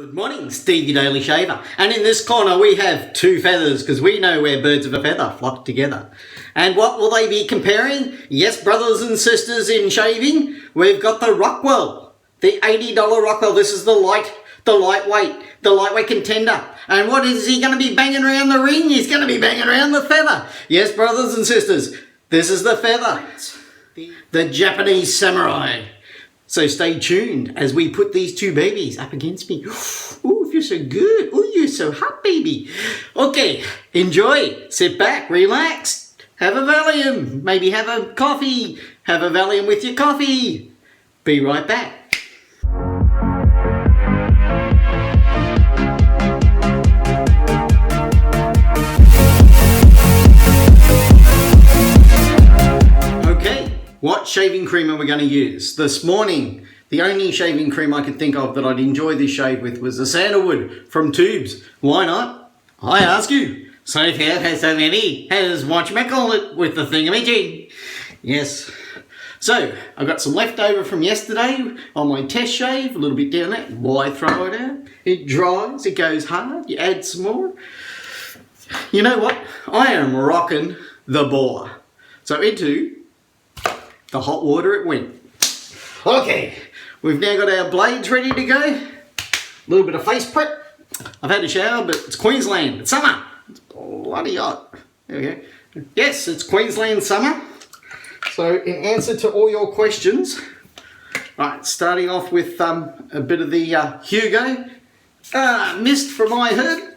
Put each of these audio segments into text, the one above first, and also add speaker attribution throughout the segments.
Speaker 1: Good morning, Stevie Daily Shaver. And in this corner we have two feathers, because we know where birds of a feather flock together. And what will they be comparing? Yes, brothers and sisters in shaving, we've got the Rockwell. The $80 Rockwell. This is the lightweight contender. And what is he going to be banging around the ring? He's going to be banging around the feather. Yes, brothers and sisters, this is the feather. The Japanese samurai. So stay tuned as we put these two babies up against me. Ooh, you're so good. Ooh, you're so hot, baby. Okay, enjoy. Sit back, relax. Have a Valium. Maybe have a coffee. Have a Valium with your coffee. Be right back. What shaving cream are we going to use? This morning, the only shaving cream I could think of that I'd enjoy this shave with was the sandalwood from Tubes. Why not? I ask you. So fair has so many, has whatchamacallit with the thingamajig. Yes. So, I've got some leftover from yesterday on my test shave, a little bit down there. Why throw it out? It dries, it goes hard, you add some more. You know what? I am rocking the boar. So into the hot water it went. Okay, we've now got our blades ready to go. A little bit of face prep. I've had a shower, but it's Queensland. It's summer. It's bloody hot. There we go. Yes, it's Queensland summer. So in answer to all your questions, right, starting off with a bit of the Hugo mist from iHeard.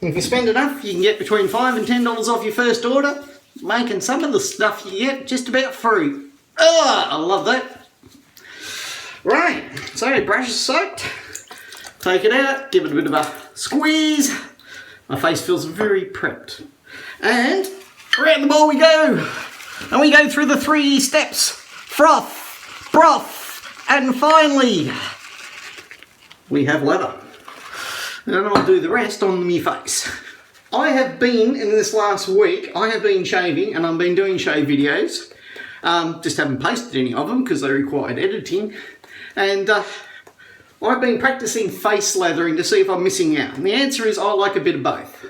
Speaker 1: If you spend enough, you can get between $5 and $10 off your first order. Making some of the stuff you get just about free. Oh, I love that. Right, so brush is soaked. Take it out, give it a bit of a squeeze. My face feels very prepped. And around the bowl we go. And we go through the 3 steps. Froth, broth, and finally, we have lather. And then I'll do the rest on me face. I have been, in this last week, I have been shaving and I've been doing shave videos. Just haven't posted any of them because they required editing. And I've been practicing face lathering to see if I'm missing out. And the answer is I like a bit of both.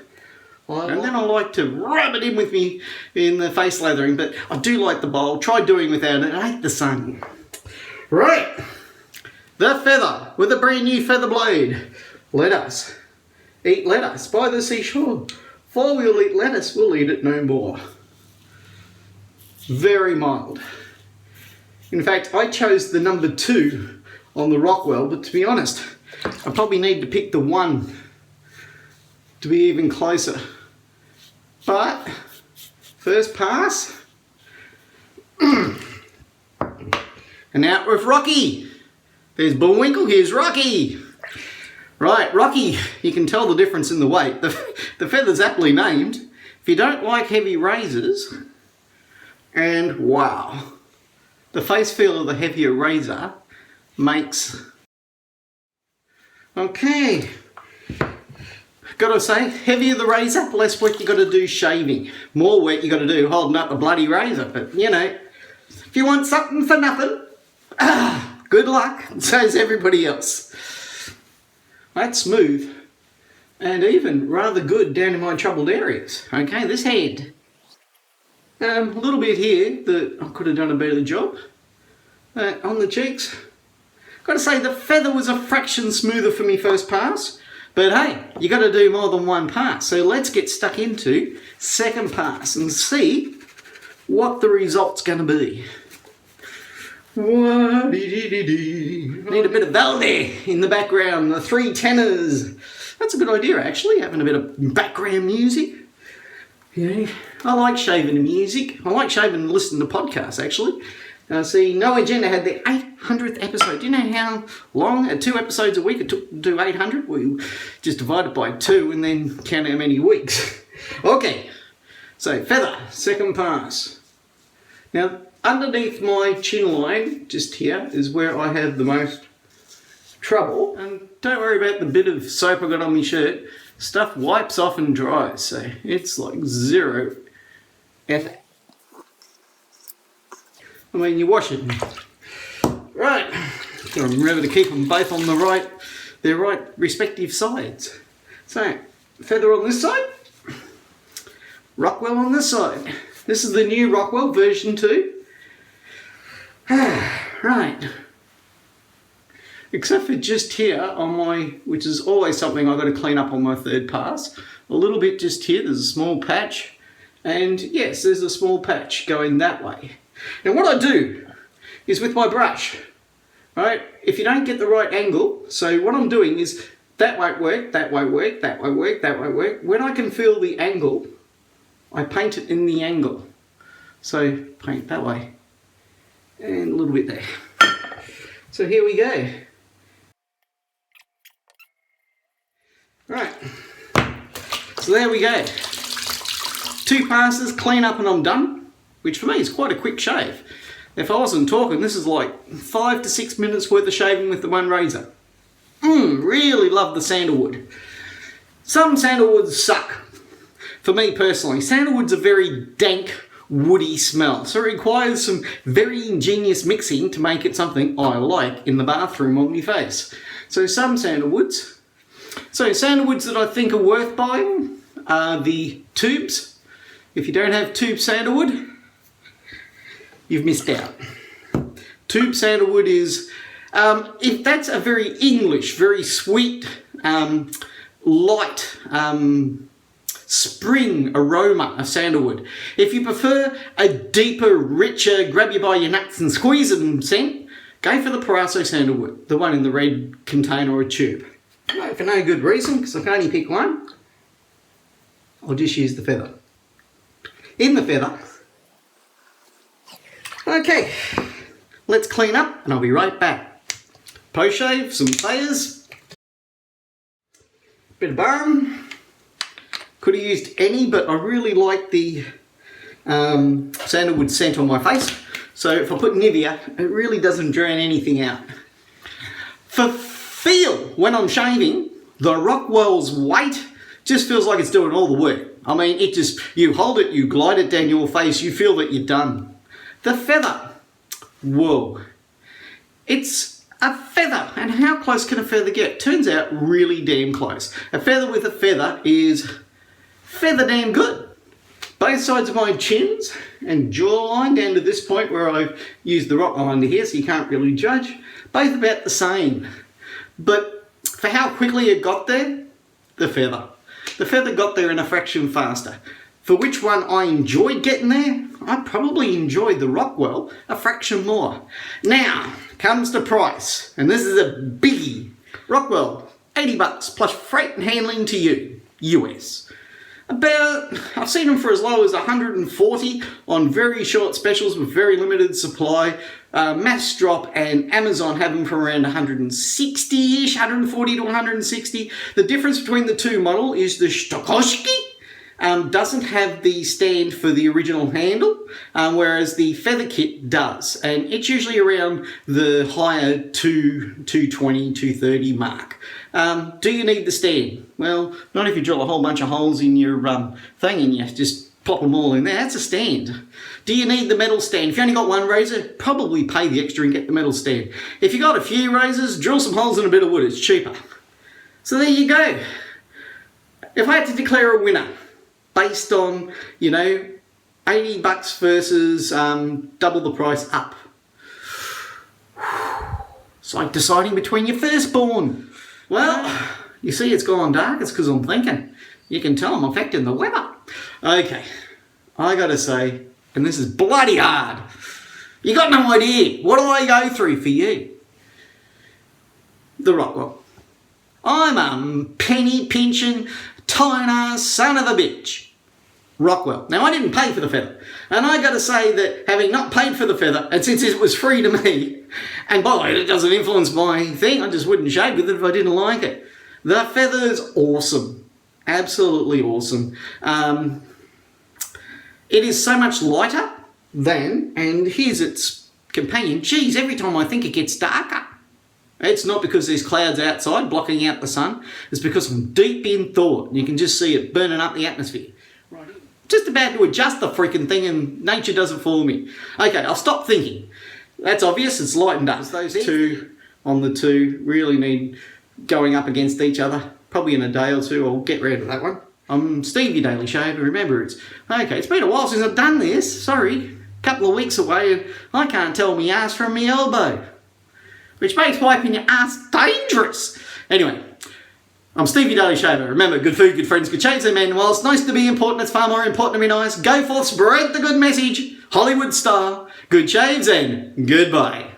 Speaker 1: And then I like to rub it in with me in the face lathering, but I do like the bowl. Try doing without it. I hate the sun. Right. The feather with a brand new feather blade. Let us eat lettuce by the seashore, for we'll eat lettuce, we'll eat it no more. Very mild. In fact, I chose the number 2 on the Rockwell, but to be honest, I probably need to pick the 1 to be even closer. But, first pass. And out with Rocky. There's Bullwinkle, here's Rocky. Right, Rocky, you can tell the difference in the weight. The feather's aptly named. If you don't like heavy razors, and wow, the face feel of the heavier razor makes... Okay, gotta say, heavier the razor, less work you gotta do shaving. More work you gotta do holding up a bloody razor, but you know, if you want something for nothing, good luck, so's everybody else. That's smooth and even rather good down in my troubled areas. Okay, this head. A little bit here that I could have done a better job. On the cheeks. Got to say the feather was a fraction smoother for me first pass. But hey, you got to do more than one pass. So let's get stuck into second pass and see what the result's going to be. Need a bit of Valde in the background, the 3 tenors. That's a good idea actually, having a bit of background music. Yeah, I like shaving to music. I like shaving and listening to podcasts actually. See, No Agenda had their 800th episode. Do you know how long, at 2 episodes a week, it took to do 800? We just divide it by 2 and then count how many weeks. Okay, so feather, second pass. Now, underneath my chin line, just here, is where I have the most trouble. And don't worry about the bit of soap I got on my shirt. Stuff wipes off and dries, so it's like 0 effort. I mean, you wash it. Right. Got to remember to keep them both on the right their right respective sides. So, feather on this side, Rockwell on this side. This is the new Rockwell version 2. Right. Except for just here on my, which is always something I've got to clean up on my third pass, a little bit just here, there's a small patch, and yes, there's a small patch going that way. Now what I do is with my brush, right, if you don't get the right angle, so what I'm doing is, that won't work, that won't work, that won't work, that won't work. When I can feel the angle, I paint it in the angle. So paint that way, and a little bit there. So here we go. Right, so there we go. 2 passes, clean up and I'm done, which for me is quite a quick shave. If I wasn't talking, this is like 5 to 6 minutes worth of shaving with the one razor. Really love the sandalwood. Some sandalwoods suck. For me personally, sandalwood's a very dank, woody smell, so it requires some very ingenious mixing to make it something I like in the bathroom on my face. So some sandalwoods. So sandalwoods that I think are worth buying are the tubes. If you don't have tube sandalwood, you've missed out. Tube sandalwood is, if that's a very English, very sweet, light, spring aroma of sandalwood. If you prefer a deeper, richer, grab you by your nuts and squeeze them scent, go for the Parasso sandalwood, the one in the red container or tube. No, for no good reason, because I can only pick one, I'll just use the feather. In the feather. Okay, let's clean up and I'll be right back. Post shave, some layers, bit of balm. Could have used any, but I really like the sandalwood scent on my face. So if I put Nivea, it really doesn't drown anything out. For feel, when I'm shaving, the Rockwell's weight just feels like it's doing all the work. I mean, it just, you hold it, you glide it down your face, you feel that you're done. The feather, whoa. It's a feather, and how close can a feather get? Turns out really damn close. A feather with a feather is feather damn good. Both sides of my chins and jawline down to this point where I've used the Rockwell under here, so you can't really judge, both about the same. But for how quickly it got there, the feather. The feather got there in a fraction faster. For which one I enjoyed getting there, I probably enjoyed the Rockwell a fraction more. Now, comes to price, and this is a biggie. Rockwell, $80 plus freight and handling to you, US. About, I've seen them for as low as 140 on very short specials with very limited supply. Mass Drop and Amazon have them for around 160-ish, 140 to 160. The difference between the two model is the Stokowski doesn't have the stand for the original handle, whereas the feather kit does, and it's usually around the higher 220, 230 mark. Do you need the stand? Well, not if you drill a whole bunch of holes in your thing and you just plop them all in there. That's a stand. Do you need the metal stand? If you only got one razor, probably pay the extra and get the metal stand. If you got a few razors, drill some holes in a bit of wood. It's cheaper. So there you go. If I had to declare a winner based on, you know, $80 versus double the price up, it's like deciding between your firstborn. Well, you see it's gone dark. It's because I'm thinking. You can tell I'm affecting the weather. Okay, I gotta say, and this is bloody hard, you got no idea what do I go through for you. The Rockwell. I'm a penny pinching, tiny son of a bitch. Rockwell. Now I didn't pay for the feather, and I gotta say that having not paid for the feather, and since it was free to me, and by the way, it doesn't influence my thing, I just wouldn't shave with it if I didn't like it. The feather's awesome. Absolutely awesome. It is so much lighter than, and here's its companion. Geez, every time I think it gets darker. It's not because there's clouds outside blocking out the sun. It's because I'm deep in thought. And you can just see it burning up the atmosphere. Right. Just about to adjust the freaking thing and nature does it for me. Okay, I'll stop thinking. That's obvious, it's lightened up. Those two on the two really need going up against each other. Probably in a day or two I'll get rid of that one. I'm Steve, your Daily Shaver. Remember, it's been a while since I've done this. Sorry. Couple of weeks away and I can't tell me ass from me elbow. Which makes wiping your ass dangerous. Anyway, I'm Steve, your Daily Shaver. Remember, good food, good friends, good shaves, amen. While it's nice to be important, it's far more important to be nice. Go forth, spread the good message. Hollywood star. Good shaves and goodbye.